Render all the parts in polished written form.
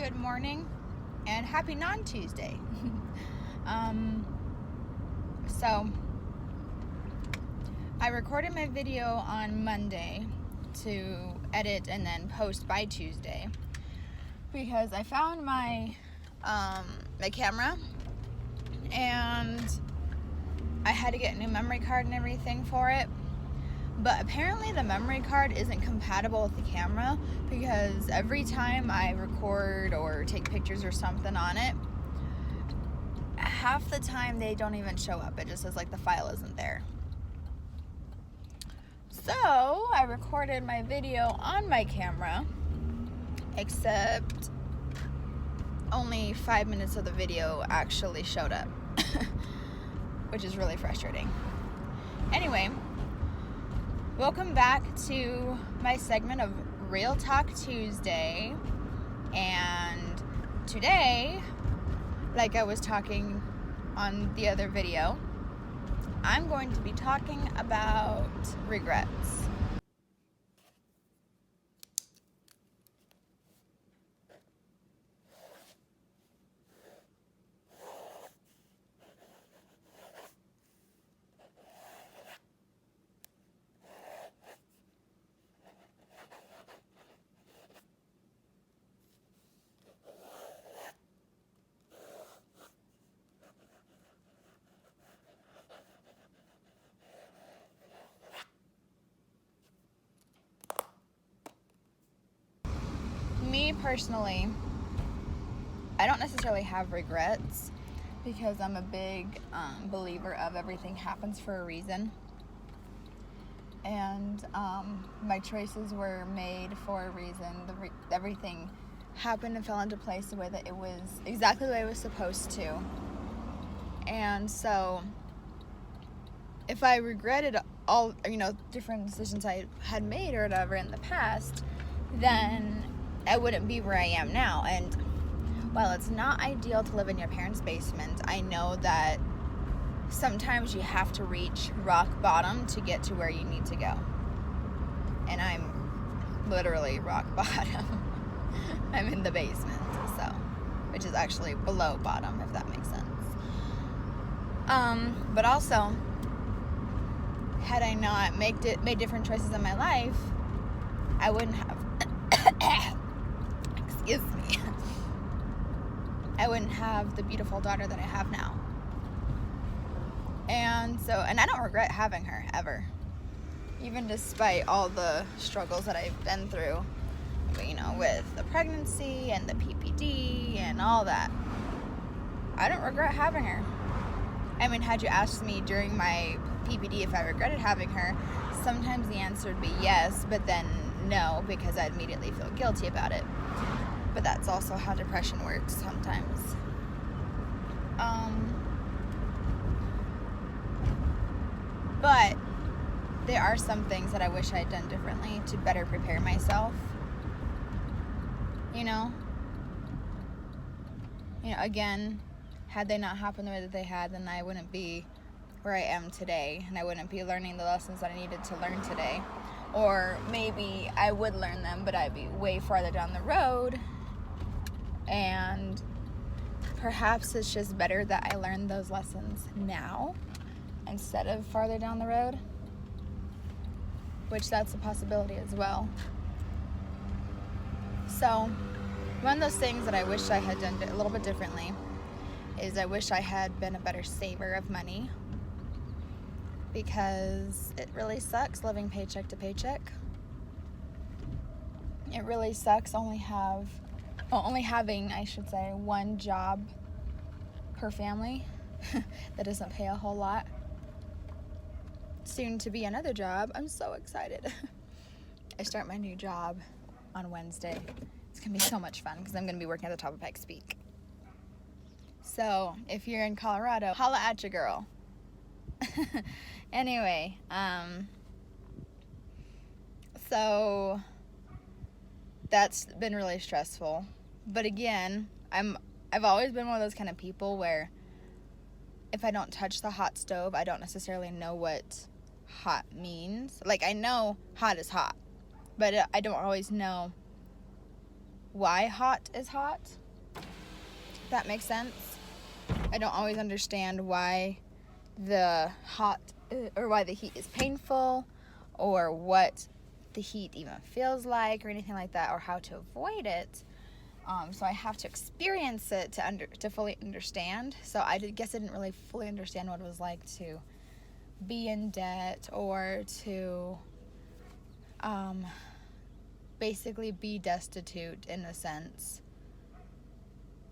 good morning, and happy non-Tuesday. So I recorded my video on Monday to edit and then post by Tuesday because I found my my camera and I had to get a new memory card and everything for it. But apparently the memory card isn't compatible with the camera because every time I record or take pictures or something on it, half the time they don't even show up. It just says like the file isn't there. So I recorded my video on my camera, except only 5 minutes of the video actually showed up, which is really frustrating. Anyway, welcome back to my segment of Real Talk Tuesday, and today, like I was talking on the other video, I'm going to be talking about regrets. Me personally, I don't necessarily have regrets because I'm a big believer of everything happens for a reason, and my choices were made for a reason. Everything happened and fell into place the way that it was, exactly the way it was supposed to. And so if I regretted all, different decisions I had made or whatever in the past, then I wouldn't be where I am now. And while it's not ideal to live in your parents' basement, I know that sometimes you have to reach rock bottom to get to where you need to go. And I'm literally rock bottom. I'm in the basement, so, which is actually below bottom, if that makes sense. But also, had I not made different choices in my life, I wouldn't have excuse me, I wouldn't have the beautiful daughter that I have now. And I don't regret having her, ever. Even despite all the struggles that I've been through, with the pregnancy and the PPD and all that. I don't regret having her. I mean, had you asked me during my PPD if I regretted having her, sometimes the answer would be yes, but then no, because I'd immediately feel guilty about it. But that's also how depression works sometimes. But there are some things that I wish I'd done differently to better prepare myself. Again, had they not happened the way that they had, then I wouldn't be where I am today, and I wouldn't be learning the lessons that I needed to learn today. Or maybe I would learn them, but I'd be way farther down the road, and perhaps it's just better that I learn those lessons now instead of farther down the road, which that's a possibility as well. So one of those things that I wish I had done a little bit differently is I wish I had been a better saver of money, because it really sucks living paycheck to paycheck. It really sucks only having, I should say, one job per family that doesn't pay a whole lot. Soon to be another job. I'm so excited. I start my new job on Wednesday. It's gonna be so much fun because I'm gonna be working at the top of Pikes Peak. So if you're in Colorado, holla at your girl. Anyway, so that's been really stressful. But again, I've always been one of those kind of people where if I don't touch the hot stove, I don't necessarily know what hot means. Like, I know hot is hot, but I don't always know why hot is hot. If that makes sense. I don't always understand why the heat is painful, or what the heat even feels like, or anything like that, or how to avoid it. So I have to experience it to fully understand. So I guess I didn't really fully understand what it was like to be in debt, or to basically be destitute in a sense.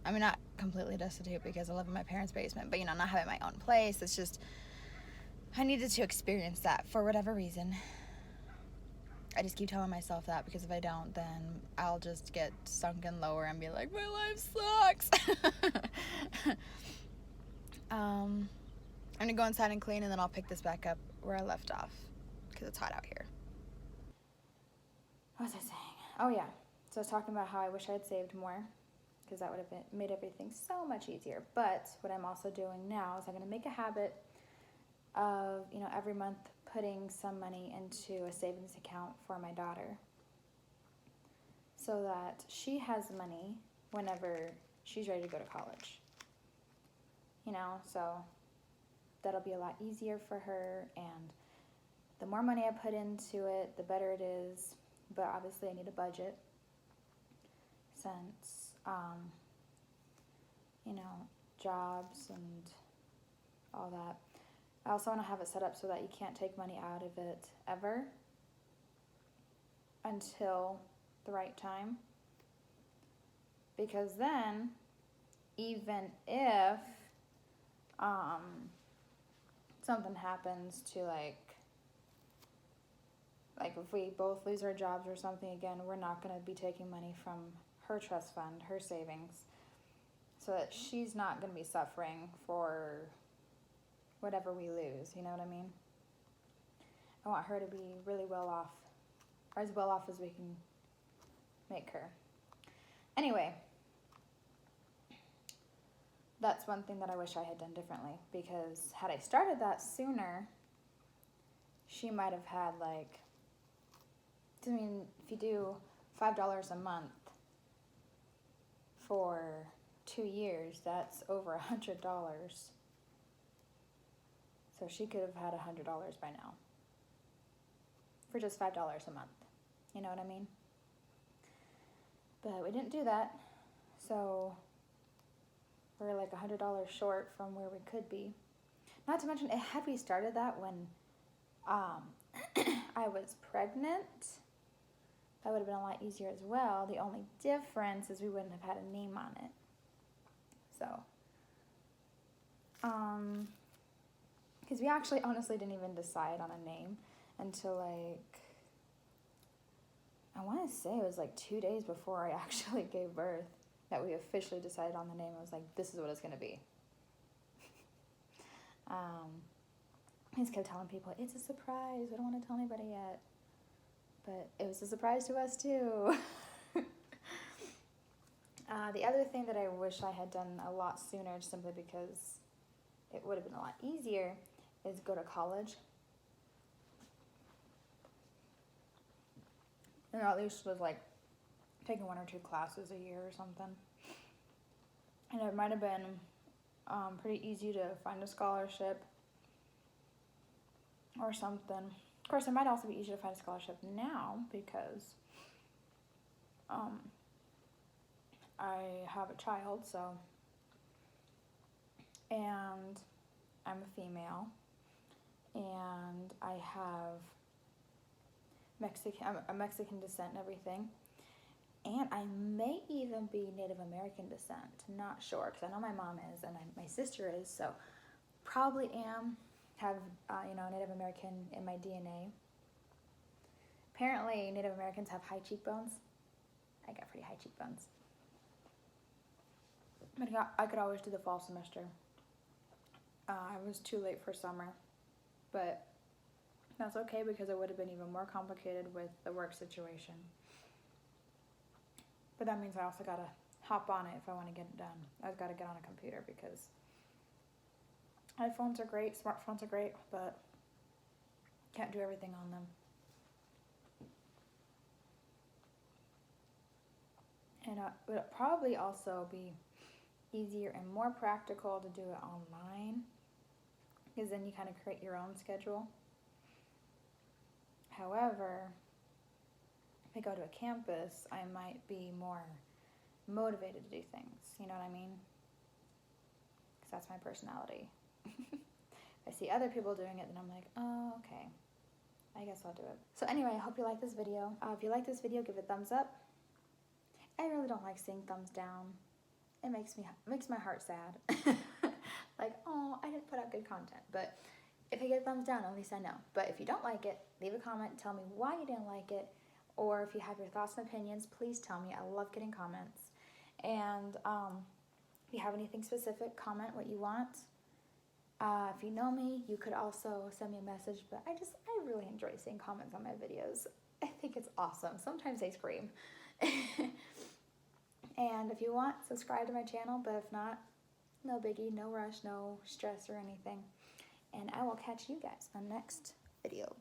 I mean, not completely destitute because I live in my parents' basement, but not having my own place. It's just, I needed to experience that for whatever reason. I just keep telling myself that, because if I don't, then I'll just get sunken lower and be like, my life sucks. I'm gonna go inside and clean, and then I'll pick this back up where I left off, because it's hot out here. What was I saying? Oh yeah, so I was talking about how I wish I had saved more, because that would have made everything so much easier. But what I'm also doing now is I'm gonna make a habit of, every month putting some money into a savings account for my daughter, so that she has money whenever she's ready to go to college. So that'll be a lot easier for her, and the more money I put into it, the better it is. But obviously I need a budget, since jobs and all that. I also want to have it set up so that you can't take money out of it ever until the right time. Because then, even if something happens to like if we both lose our jobs or something again, we're not going to be taking money from her trust fund, her savings, so that she's not going to be suffering for whatever we lose, you know what I mean? I want her to be really well off, or as well off as we can make her. Anyway, that's one thing that I wish I had done differently, because had I started that sooner, she might have had if you do $5 a month for 2 years, that's over $100. So she could have had $100 by now for just $5 a month. You know what I mean? But we didn't do that, so we're like $100 short from where we could be. Not to mention, had we started that when I was pregnant, that would have been a lot easier as well. The only difference is we wouldn't have had a name on it. So, because we actually honestly didn't even decide on a name until I want to say it was 2 days before I actually gave birth that we officially decided on the name. I was like, this is what it's going to be. I just kept telling people, it's a surprise, we don't want to tell anybody yet. But it was a surprise to us too. The other thing that I wish I had done a lot sooner, simply because it would have been a lot easier, is go to college. Or at least was taking 1 or 2 classes a year or something. And it might have been pretty easy to find a scholarship or something. Of course, it might also be easier to find a scholarship now, because I have a child, and I'm a female, and I have I'm a Mexican descent and everything, and I may even be Native American descent. Not sure, because I know my mom is, and my sister is, so probably have Native American in my DNA. Apparently, Native Americans have high cheekbones. I got pretty high cheekbones. But I could always do the fall semester. I was too late for summer, but that's okay, because it would have been even more complicated with the work situation. But that means I also gotta hop on it if I want to get it done. I've got to get on a computer, because iPhones are great, smartphones are great, but can't do everything on them. And it would probably also be easier and more practical to do it online, because then you kind of create your own schedule. However, if I go to a campus, I might be more motivated to do things, you know what I mean? Because that's my personality. I see other people doing it, then I'm like, oh, okay, I guess I'll do it. So anyway, I hope you like this video. If you like this video, give it a thumbs up. I really don't like seeing thumbs down. It makes my heart sad. Like, oh, I didn't put out good content. But if I get a thumbs down, at least I know. But if you don't like it, leave a comment, tell me why you didn't like it, or if you have your thoughts and opinions, please tell me. I love getting comments. And if you have anything specific, comment what you want. If you know me, you could also send me a message, but I really enjoy seeing comments on my videos. I think it's awesome. Sometimes they scream. And if you want, subscribe to my channel, but if not, no biggie, no rush, no stress or anything. And I will catch you guys on the next video.